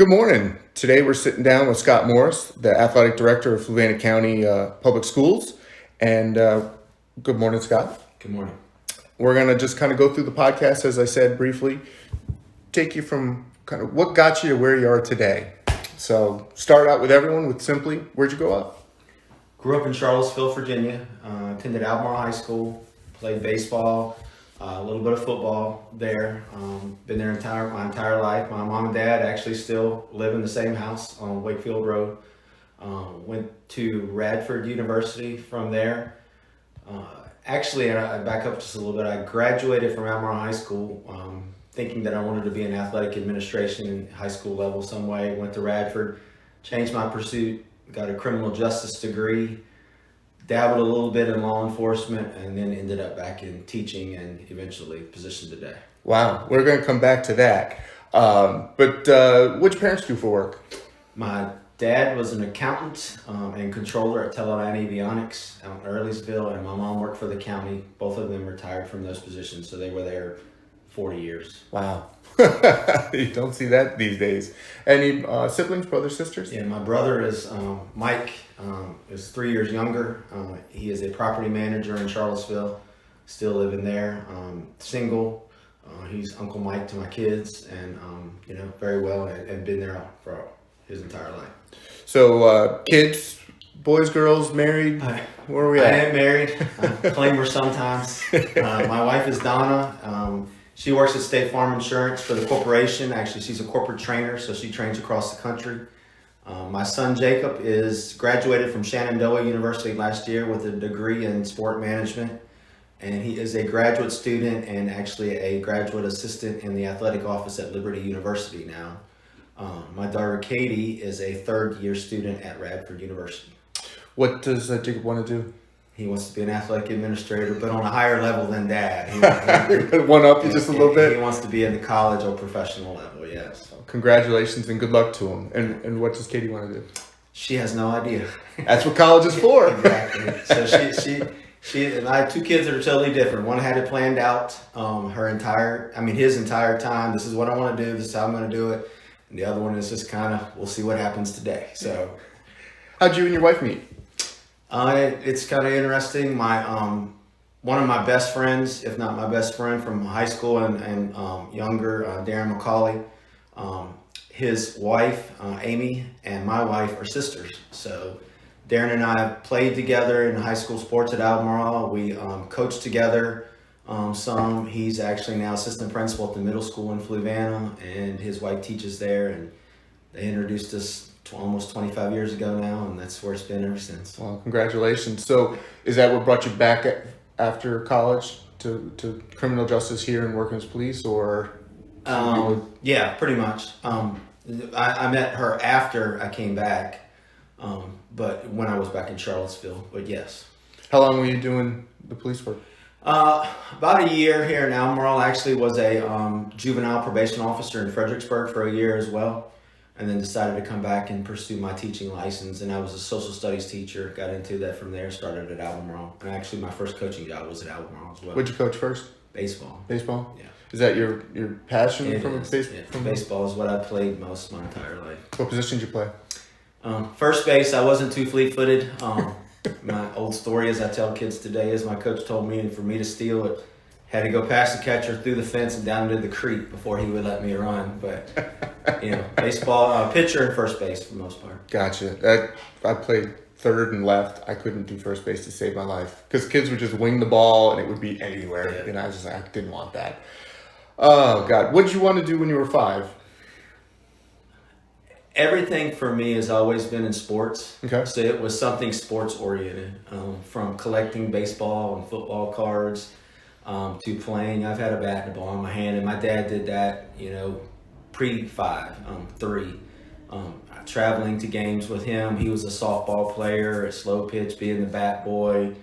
Good morning. Today we're sitting down with Scott Morris, the athletic director of Fluvanna County Public Schools. And good morning, Scott. Good morning. We're going to just kind of go through the podcast, as I said briefly, take you from kind of what got you to where you are today. So start out with everyone with simply, where'd you grow up? Grew up in Charlottesville, Virginia. Attended Albemarle High School. Played baseball, a little bit of football there. Been there my entire life. My mom and dad actually still live in the same house on Wakefield Road. Went to Radford University from there. Actually, I back up just a little bit. I graduated from Albemarle High School thinking that I wanted to be in athletic administration in high school level some way. Went to Radford, changed my pursuit, got a criminal justice degree, dabbled a little bit in law enforcement, and then ended up back in teaching and eventually positioned today. Wow, we're going to come back to that. But what'd your parents do for work? My dad was an accountant and controller at Teledyne Avionics out in Earlysville, and my mom worked for the county. Both of them retired from those positions, so they were there 40 years. Wow. You don't see that these days. Any siblings, brothers, sisters? Yeah, my brother is Mike, is 3 years younger. He is a property manager in Charlottesville, still living there, single. He's Uncle Mike to my kids, and very well, and been there for his entire life. So kids, boys, girls, married? Where are we at? I am married. I claimer sometimes. My wife is Donna. She works at State Farm Insurance for the corporation. Actually, she's a corporate trainer, so she trains across the country. My son Jacob is graduated from Shenandoah University last year with a degree in sport management, and he is a graduate student and actually a graduate assistant in the athletic office at Liberty University now. My daughter Katie is a third-year student at Radford University. What does Jacob want to do? He wants to be an athletic administrator, but on a higher level than Dad. One up you just a little bit? He wants to be at the college or professional level, yes. Congratulations and good luck to him. And what does Katie want to do? She has no idea. That's what college is for. Exactly. So she and I have two kids that are totally different. One had it planned out his entire time. This is what I want to do. This is how I'm going to do it. And the other one is just kind of, we'll see what happens today. So, how'd you and your wife meet? It's kind of interesting. My one of my best friends, if not my best friend from high school and younger, Darren McCauley, his wife, Amy, and my wife are sisters. So Darren and I played together in high school sports at Albemarle. We coached together some. He's actually now assistant principal at the middle school in Fluvanna, and his wife teaches there. And they introduced us almost 25 years ago now, and that's where it's been ever since. Well, congratulations. So is that what brought you back after college to criminal justice here and working as police, or? Yeah, pretty much. I met her after I came back, but when I was back in Charlottesville, but yes. How long were you doing the police work? About a year here in Albemarle. Actually was a juvenile probation officer in Fredericksburg for a year as well. And then decided to come back and pursue my teaching license. And I was a social studies teacher, got into that from there, started at Albemarle. And actually my first coaching job was at Albemarle as well. What'd you coach first? Baseball. Baseball? Yeah. Is that your passion Baseball is what I played most of my entire life. What position did you play? First base, I wasn't too fleet-footed. My old story, as I tell kids today, is my coach told me, and for me to steal it, had to go past the catcher, through the fence, and down into the creek before he would let me run. But, baseball, pitcher and first base for the most part. Gotcha. I played third and left. I couldn't do first base to save my life because kids would just wing the ball and it would be anywhere. Yeah. And I was just I didn't want that. Oh, God. What did you want to do when you were 5? Everything for me has always been in sports. Okay. So it was something sports oriented, from collecting baseball and football cards to playing. I've had a bat and a ball in my hand, and my dad did that, pre-5, 3. Traveling to games with him. He was a softball player, a slow pitch, being the bat boy.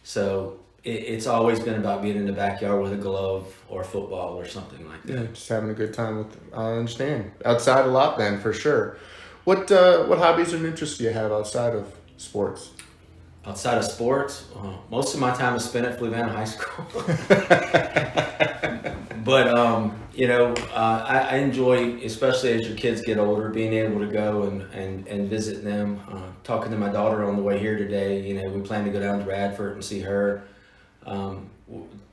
So it's always been about being in the backyard with a glove or football or something like that. Yeah, just having a good time I understand. Outside a lot then, for sure. What hobbies and interests do you have outside of sports? Outside of sports, most of my time is spent at Fluvanna High School. But I enjoy, especially as your kids get older, being able to go and visit them. Talking to my daughter on the way here today, we plan to go down to Radford and see her.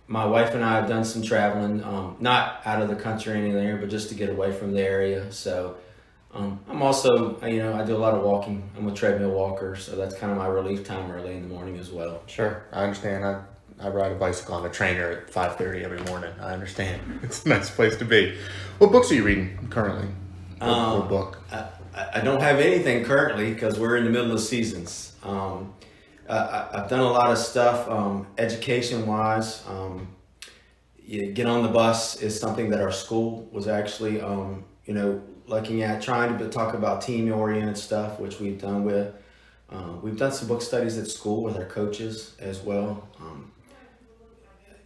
My wife and I have done some traveling, not out of the country or anything, but just to get away from the area. So I'm also, I do a lot of walking. I'm a treadmill walker, so that's kind of my relief time early in the morning as well. Sure, I understand. I ride a bicycle on a trainer at 5:30 every morning. I understand. It's a nice place to be. What books are you reading currently? What book? I don't have anything currently because we're in the middle of seasons. I've done a lot of stuff education-wise. Get on the bus is something that our school was actually, looking at, trying to talk about team-oriented stuff, which we've done with. We've done some book studies at school with our coaches as well.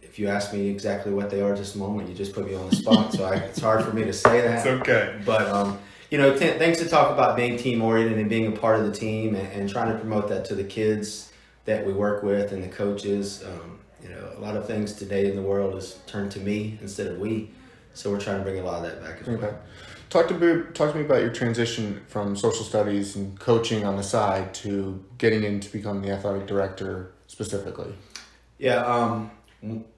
If you ask me exactly what they are this moment, you just put me on the spot, so it's hard for me to say that. It's okay. But, things to talk about being team-oriented and being a part of the team and trying to promote that to the kids that we work with and the coaches. A lot of things today in the world is turned to me instead of we, so we're trying to bring a lot of that back as well. Talk to me about your transition from social studies and coaching on the side to getting in to become the athletic director specifically. Yeah,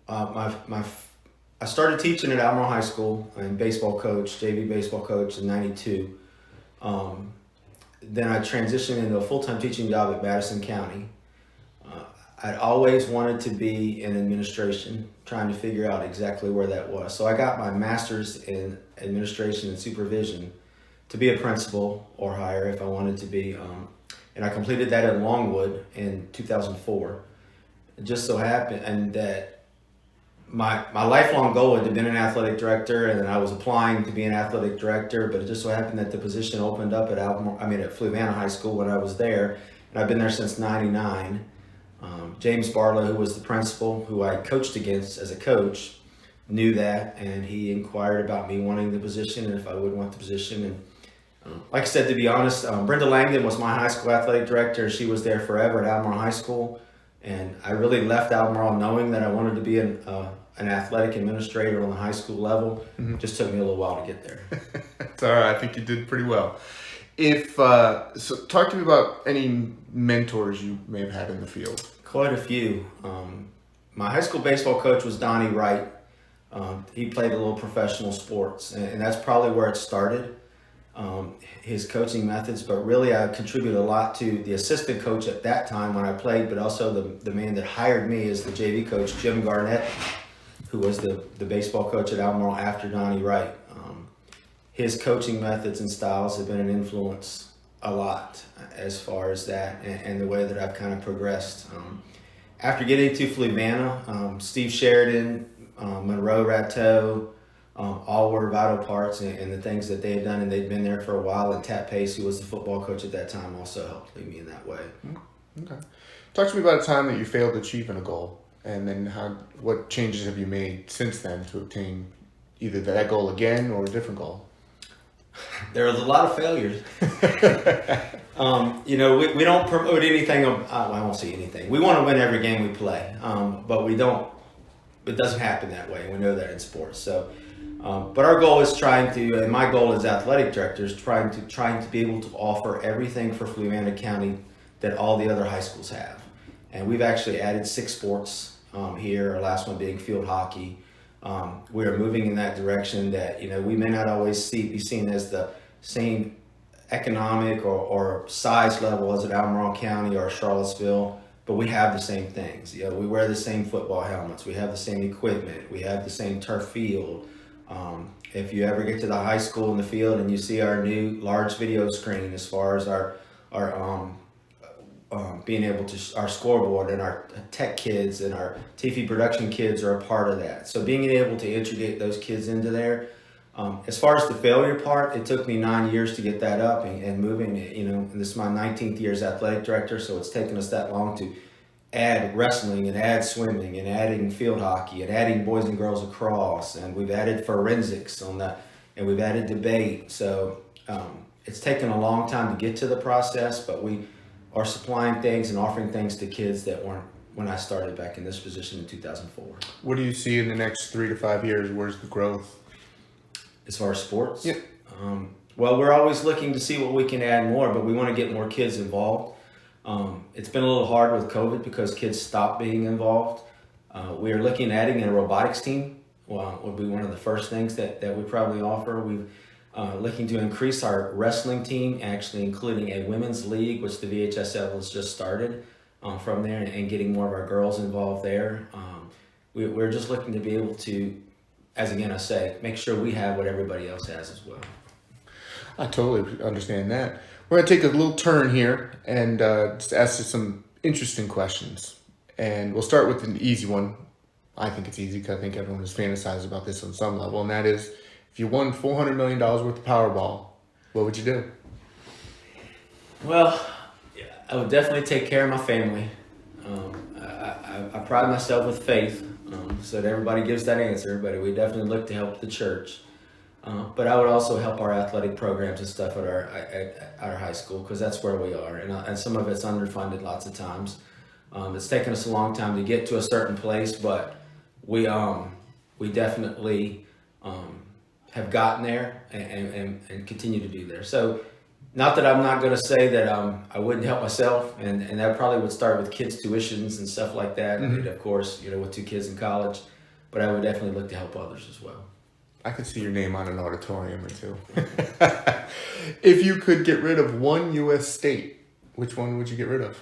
I started teaching at Albemarle High School and JV baseball coach in '92. Then I transitioned into a full-time teaching job at Madison County. I'd always wanted to be in administration, trying to figure out exactly where that was. So I got my master's in administration and supervision to be a principal or higher if I wanted to be. And I completed that in Longwood in 2004. It just so happened that my lifelong goal had been an athletic director, and then I was applying to be an athletic director, but it just so happened that the position opened up at Fluvanna High School when I was there, and I've been there since '99. James Barlow, who was the principal, who I coached against as a coach, knew that, and he inquired about me wanting the position and if I would want the position. And like I said, to be honest, Brenda Langdon was my high school athletic director. She was there forever at Albemarle High School, and I really left Albemarle knowing that I wanted to be an athletic administrator on the high school level. Mm-hmm. It just took me a little while to get there. It's all right. I think you did pretty well. So talk to me about any mentors you may have had in the field. Quite a few. My high school baseball coach was Donnie Wright. He played a little professional sports, and that's probably where it started, his coaching methods. But really, I contributed a lot to the assistant coach at that time when I played, but also the man that hired me is the JV coach, Jim Garnett, who was the baseball coach at Albemarle after Donnie Wright. His coaching methods and styles have been an influence a lot as far as that and the way that I've kind of progressed. After getting to Fluvanna, Steve Sheridan, Monroe Ratteau, all were vital parts in the things that they had done, and they'd been there for a while. And Tat Pace, who was the football coach at that time, also helped lead me in that way. Okay. Talk to me about a time that you failed achieving a goal, and then what changes have you made since then to obtain either that goal again or a different goal? There was a lot of failures. We don't promote anything. I won't say anything. We want to win every game we play, but we don't. It doesn't happen that way. We know that in sports. So, but our goal is and my goal as athletic director is trying to be able to offer everything for Fluvanna County that all the other high schools have. And we've actually added 6 sports here. Our last one being field hockey. We are moving in that direction that, we may not always be seen as the same economic or size level as at Albemarle County or Charlottesville, but we have the same things. We wear the same football helmets. We have the same equipment. We have the same turf field. If you ever get to the high school in the field and you see our new large video screen as far as our being able to, our scoreboard and our tech kids and our TV production kids are a part of that. So being able to integrate those kids into there. As far as the failure part, it took me 9 years to get that up and moving. And this is my 19th year as athletic director, so it's taken us that long to add wrestling and add swimming and adding field hockey and adding boys and girls lacrosse, and we've added forensics on that, and we've added debate. So it's taken a long time to get to the process, but are supplying things and offering things to kids that weren't when I started back in this position in 2004. What do you see in the next 3 to 5 years? Where's the growth? As far as sports? Yeah. Well, we're always looking to see what we can add more, but we want to get more kids involved. It's been a little hard with COVID because kids stopped being involved. We are looking at adding in a robotics team. Would be one of the first things that we probably offer. We've looking to increase our wrestling team, actually including a women's league, which the VHSL has just started from there, and getting more of our girls involved there. We're just looking to be able to, as again I say, make sure we have what everybody else has as well. I totally understand that. We're going to take a little turn here and just ask you some interesting questions. And we'll start with an easy one. I think it's easy because I think everyone has fantasized about this on some level. And that is, if you won $400 million worth of Powerball, what would you do? Well, I would definitely take care of my family. I pride myself with faith, so that everybody gives that answer, but we definitely look to help the church. But I would also help our athletic programs and stuff at our high school, because that's where we are, and some of it's underfunded lots of times. It's taken us a long time to get to a certain place, but we definitely have gotten there and continue to do there. So, not that I'm not going to say that I wouldn't help myself, and that probably would start with kids' tuitions and stuff like that. Mm-hmm. And of course, with 2 kids in college, but I would definitely look to help others as well. I could see your name on an auditorium or two. If you could get rid of one U.S. state, which one would you get rid of?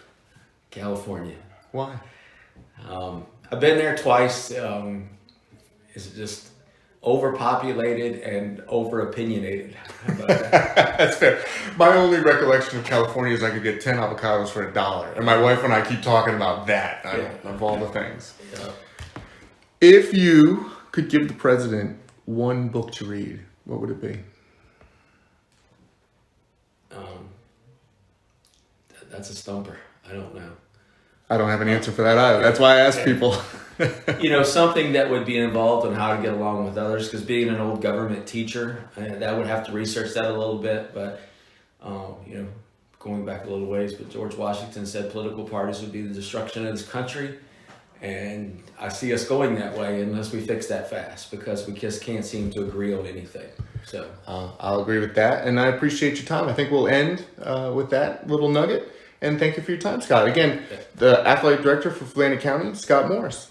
California. Why? I've been there twice. It's just overpopulated and over-opinionated. How about that? That's fair. My only recollection of California is I could get 10 avocados for $1. And my wife and I keep talking about that of all the things. Yeah. If you could give the president one book to read, what would it be? That's a stumper. I don't know. I don't have an answer for that either. That's why I ask people. Something that would be involved in how to get along with others, because being an old government teacher, that would have to research that a little bit, but, going back a little ways, but George Washington said political parties would be the destruction of this country, and I see us going that way unless we fix that fast, because we just can't seem to agree on anything. So I'll agree with that, and I appreciate your time. I think we'll end with that little nugget, and thank you for your time, Scott. Again, the athletic director for Flanders County, Scott Morris.